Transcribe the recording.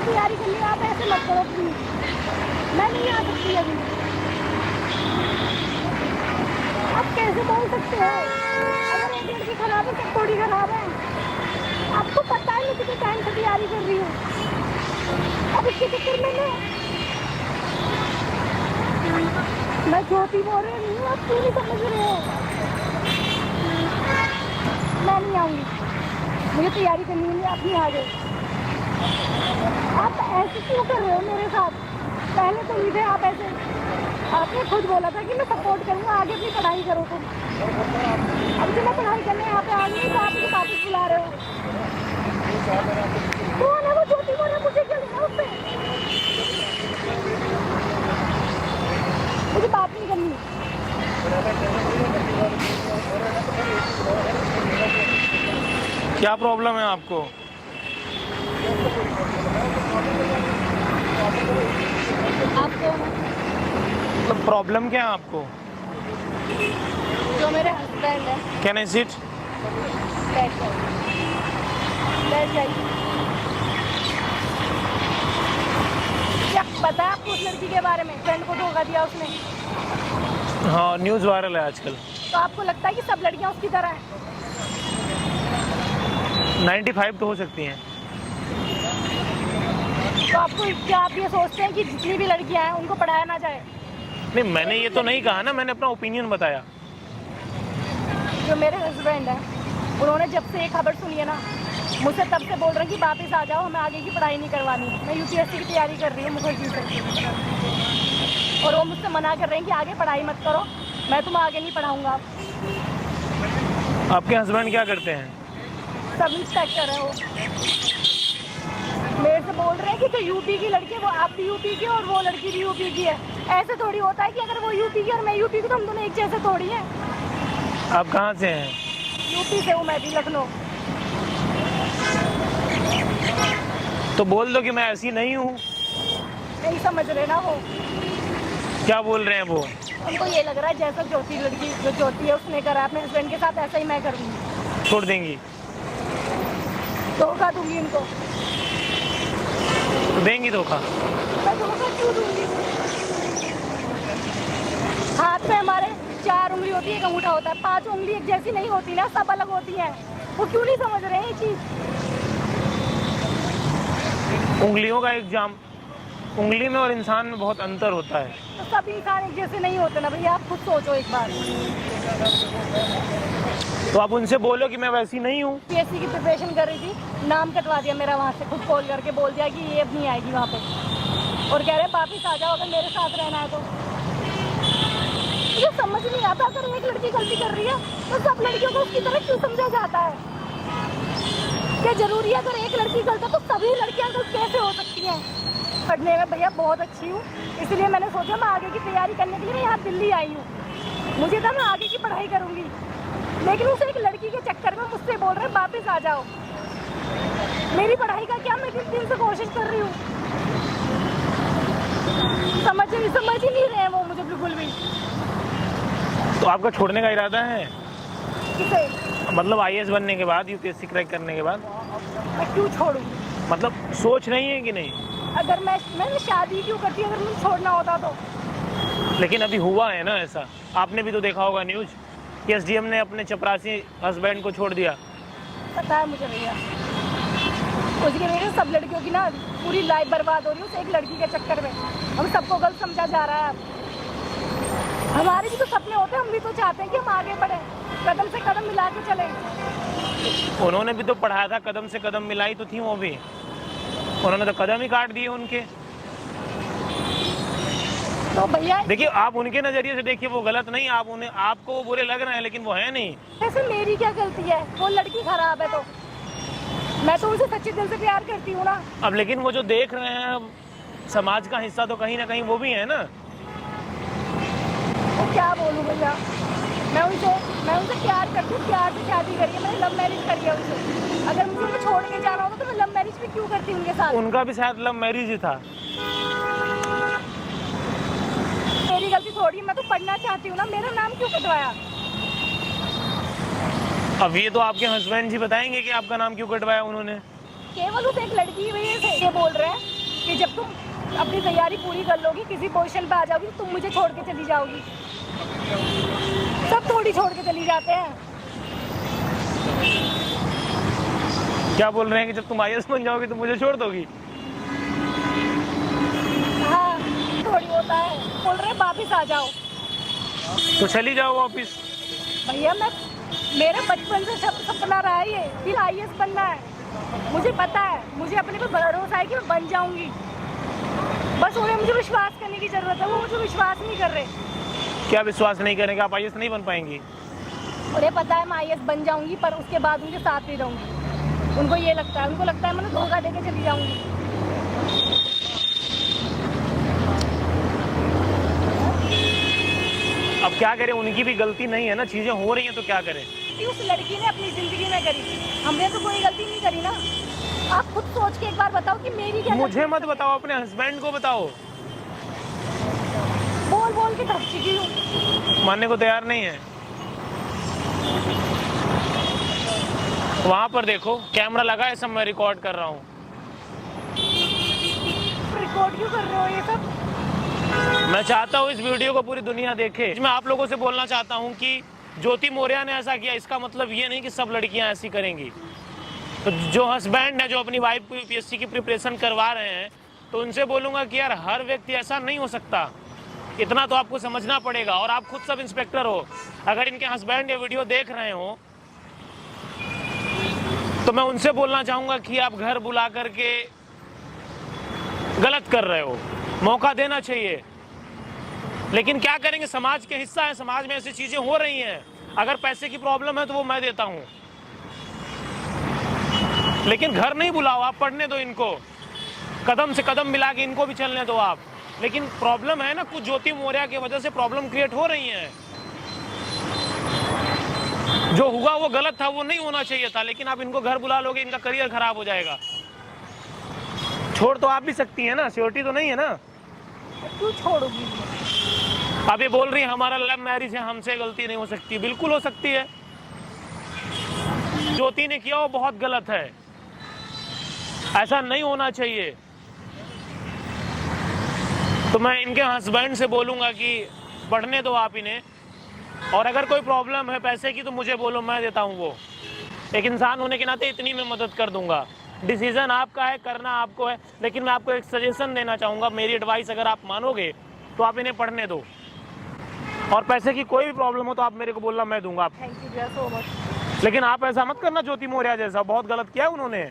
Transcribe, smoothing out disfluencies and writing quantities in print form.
तैयारी कर लिया, आप ऐसे मत करो प्लीज, मैं नहीं आ सकती अभी। आप कैसे बोल सकते हो? अगर एक लड़की खराब है सब थोड़ी खराब है। आपको पता है मैं कितने टाइम से तैयारी कर रही हूँ, अब इसके चक्कर में मैं ज्योति बोल रही हूँ, आप क्यों नहीं समझ रहे हो? मैं नहीं आऊँगी, मुझे तैयारी करनी है, आप नहीं आ गए। आप ऐसे क्यों कर रहे हो मेरे साथ? पहले तो नहीं थे आप ऐसे, आपने खुद बोला था कि मैं सपोर्ट करूँगा, आगे अपनी पढ़ाई करो तुम। अब जब मैं पढ़ाई करने यहाँ पे आ गई तो आप मुझे वापस बुला रहे हो। कौन है वो ज्योति बोल रहा है? मुझे क्या लेना उससे? मुझे बात नहीं करनी। क्या प्रॉब्लम है आपको? आपको मतलब प्रॉब्लम क्या है आपको? जो मेरे हस्बैंड है, कैन आई सिट? बैठ जाइए। क्या पता है आपको उस लड़की के बारे में? फ्रेंड को धोखा दिया उसने। हाँ, न्यूज़ वायरल है आजकल। तो आपको लगता है कि सब लड़कियां उसकी तरह हैं? 95 तो हो सकती हैं। तो आपको क्या आप ये सोचते हैं कि जितनी भी लड़कियां हैं उनको पढ़ाया ना जाए? नहीं, मैंने ये तो नहीं कहा ना, मैंने अपना ओपिनियन बताया। जो मेरे हस्बैंड हैं उन्होंने जब से ये खबर सुनी है ना, मुझसे तब से बोल रहे हैं कि वापस आ जाओ, हमें आगे की पढ़ाई नहीं करवानी। मैं यूपीएससी की तैयारी कर रही हूँ मुखर्जी से, और वो मुझसे मना कर रहे हैं कि आगे पढ़ाई मत करो, मैं तुम्हें आगे नहीं पढ़ाऊँगा। आपके हस्बैंड क्या करते हैं? सब इंस्पेक्टर है वो। मेरे से बोल रहे हैं कि जो यूपी की लड़की है वो आप भी यूपी की और वो लड़की भी यूपी की है। ऐसे थोड़ी होता है कि अगर वो यूपी की और मैं यूपी की तो हम दोनों एक जैसे थोड़ी हैं। आप कहाँ से हैं? यूपी से हूँ मैं भी, लखनऊ। तो बोल दो कि मैं ऐसी नहीं हूँ। नहीं समझ रहे ना वो, क्या बोल रहे हैं वो? उनको ये लग रहा है जैसा ज्योति लड़की जो ज्योति है उसने करा अपने हस्बैंड के साथ, ऐसा ही मैं करूँगी। छोड़ देंगी? धोखा दूंगी उनको। तो देंगी धोखा? मैं धोखा क्यों दूंगी? हाथ में हमारे 4 उंगली होती है, एक अंगूठा होता है, 5 उंगली एक जैसी नहीं होती ना, सब अलग होती हैं। वो क्यों नहीं समझ रहे हैं ये चीज? उंगलियों का एग्जाम, उंगली में और इंसान में बहुत अंतर होता है। तो सब इंसान एक जैसे नहीं होते ना भैया, आप खुद सोचो एक बार। तो आप उनसे बोलो कि मैं वैसी नहीं हूँ। पीएससी की प्रिपरेशन कर रही थी, नाम कटवा दिया मेरा वहाँ से, खुद कॉल करके बोल दिया कि ये अब नहीं आएगी वहाँ पे, और कह रहे वापिस आ जाओ अगर मेरे साथ रहना है तो। मुझे समझ नहीं आता, अगर एक लड़की गलती कर रही है तो सब लड़कियों को उसकी तरह क्यों समझा जाता है? क्या जरूरी है अगर एक लड़की गलत है तो सभी लड़कियां गलत कैसे हो सकती हैं? पढ़ने में भैया बहुत अच्छी हूँ, इसलिए मैंने सोचा मैं आगे की तैयारी करने के लिए मैं यहाँ दिल्ली आई हूँ। मुझे था मैं आगे की पढ़ाई करूँगी, लेकिन उस एक लड़की के चक्कर में मुझसे बोल रहे हैं वापस आ जाओ। मेरी पढ़ाई का क्या, मैं किस दिन से कोशिश कर रही हूँ। समझ ही नहीं रहे हैं वो मुझे बिल्कुल भी। तो आपका छोड़ने का इरादा है? किसे? मतलब आईएएस बनने के बाद, यूपीएससी क्रैक करने के बाद? मैं क्यों छोड़ूँ? मतलब सोच नहीं है कि नहीं? अगर मैंने शादी क्यों करती अगर मुझे छोड़ना होता तो? लेकिन अभी हुआ है ना ऐसा, आपने भी तो देखा होगा न्यूज कि एसडीएम ने अपने चपरासी हस्बैंड को छोड़ दिया। पता है मुझे भैया, उसकी वजह से सब लड़कियों की ना पूरी लाइफ बर्बाद हो रही है उस एक लड़की के चक्कर में। हम सबको गलत समझा जा रहा है। हमारे भी तो सपने होते हैं, हम भी तो चाहते हैं कि हम आगे बढ़े, कदम से कदम मिला के चले। उन्होंने भी तो पढ़ाया था, कदम से कदम मिलाई तो थी वो भी, उन्होंने तो कदम ही काट दिए उनके। तो भैया देखिए, आप उनके नजरिए से देखिए, वो गलत नहीं, आप उन्हें, आपको वो बुरे लग रहे हैं लेकिन वो है नहीं। ऐसे मेरी क्या गलती है? वो लड़की खराब है तो मैं तो उनसे सच्चे दिल से प्यार करती हूँ ना। अब लेकिन वो जो देख रहे हैं समाज का हिस्सा तो कहीं ना कहीं वो भी है ना। तो क्या बोलूँ भैया, मैं उनसे प्यार करती हूँ, प्यार से शादी करी है, मैंने लव मैरिज करी है उनसे। अगर मुझे उनको छोड़ के जाना होता तो मैं लव मैरिज भी क्यों करती उनके साथ? उनका भी शायद लव मैरिज ही था। मेरी गलती थोड़ी, मैं तो पढ़ना चाहती हूँ ना, मेरा नाम क्यों कटवाया? अब ये तो आपके हस्बैंड जी बताएंगे कि आपका नाम क्यों कटवाया उन्होंने। केवल उस एक लड़की की वजह से ये बोल रहे हैं कि जब तुम अपनी तैयारी पूरी कर लोगी, किसी पोजीशन पे आ जाओगी, तुम मुझे छोड़ के चली जाओगी। सब थोड़ी छोड़ के चली जाते हैं। क्या बोल रहे हैं कि जब तुम IAS बन जाओगी तो मुझे छोड़ दोगी? हाँ, थोड़ी होता है। बोल रहे हैं वापिस आ जाओ, तो चली जाओ वापिस। भैया मेरे बचपन से सपना रहा है ये, फिर IAS बनना है। मुझे पता है, मुझे अपने पे भरोसा है कि मैं बन जाऊंगी। बस उन्हें मुझे विश्वास करने की जरूरत है, वो मुझे विश्वास नहीं कर रहे। क्या विश्वास नहीं करेंगे? आप IAS नहीं बन पाएंगी? उन्हें पता है मैं IAS बन जाऊंगी, पर उसके बाद उनके साथ नहीं रहूंगी। उनको ये लगता है, उनको लगता है मैं धोखा देके चली जाऊंगी। अब क्या करें, उनकी भी गलती नहीं है ना, चीजें हो रही हैं तो क्या करें। कि उस लड़की ने अपनी जिंदगी में करी, हमने तो कोई गलती नहीं करी ना। आप खुद सोच के एक बार बताओ कि मेरी क्या मुझे मत बताओ, अपने हस्बैंड को बताओ। बोल बोल के थक चुकी हूँ। मानने को तैयार नहीं है। वहां पर देखो, कैमरा लगा है, सब मैं रिकॉर्ड कर रहा हूँ। रिकॉर्ड क्यों कर रहे हो ये सब? मैं चाहता हूँ इस वीडियो को पूरी दुनिया देखे। मैं आप लोगों से बोलना चाहता हूँ कि ज्योति मौर्य ने ऐसा किया, इसका मतलब ये नहीं कि सब लड़कियां ऐसी करेंगी। तो जो हस्बैंड है, जो अपनी वाइफ को UPSC की प्रिपरेशन करवा रहे हैं, तो उनसे बोलूँगा कि यार हर व्यक्ति ऐसा नहीं हो सकता, इतना तो आपको समझना पड़ेगा। और आप खुद सब इंस्पेक्टर हो, अगर इनके हस्बैंड ये वीडियो देख रहे हो तो मैं उनसे बोलना चाहूँगा कि आप घर बुला करके गलत कर रहे हो, मौका देना चाहिए। लेकिन क्या करेंगे, समाज के हिस्सा है, समाज में ऐसी चीजें हो रही हैं। अगर पैसे की प्रॉब्लम है तो वो मैं देता हूं, लेकिन घर नहीं बुलाओ, आप पढ़ने दो इनको, कदम से कदम मिला के इनको भी चलने दो आप। लेकिन प्रॉब्लम है ना, कुछ ज्योति मौर्य की वजह से प्रॉब्लम क्रिएट हो रही है। जो हुआ वो गलत था, वो नहीं होना चाहिए था, लेकिन आप इनको घर बुला लोगे, इनका करियर खराब हो जाएगा। छोड़ तो आप भी सकती है ना, सियोरिटी तो नहीं है ना। क्यों छोड़ोगी? अब ये बोल रही है हमारा लव मैरिज है, हमसे गलती नहीं हो सकती। बिल्कुल हो सकती है। ज्योति ने किया वो बहुत गलत है, ऐसा नहीं होना चाहिए। तो मैं इनके हस्बैंड से बोलूंगा कि पढ़ने दो आप इन्हें, और अगर कोई प्रॉब्लम है पैसे की तो मुझे बोलो, मैं देता हूँ। वो एक इंसान होने के नाते इतनी मैं मदद कर दूंगा। डिसीजन आपका है, करना आपको है, लेकिन मैं आपको एक सजेशन देना चाहूँगा, मेरी एडवाइस अगर आप मानोगे तो आप इन्हें पढ़ने दो। और पैसे की कोई भी प्रॉब्लम हो तो आप मेरे को बोलना, मैं दूंगा आप। Thank you so much. लेकिन आप ऐसा मत करना ज्योति मौर्य जैसा, बहुत गलत किया है उन्होंने।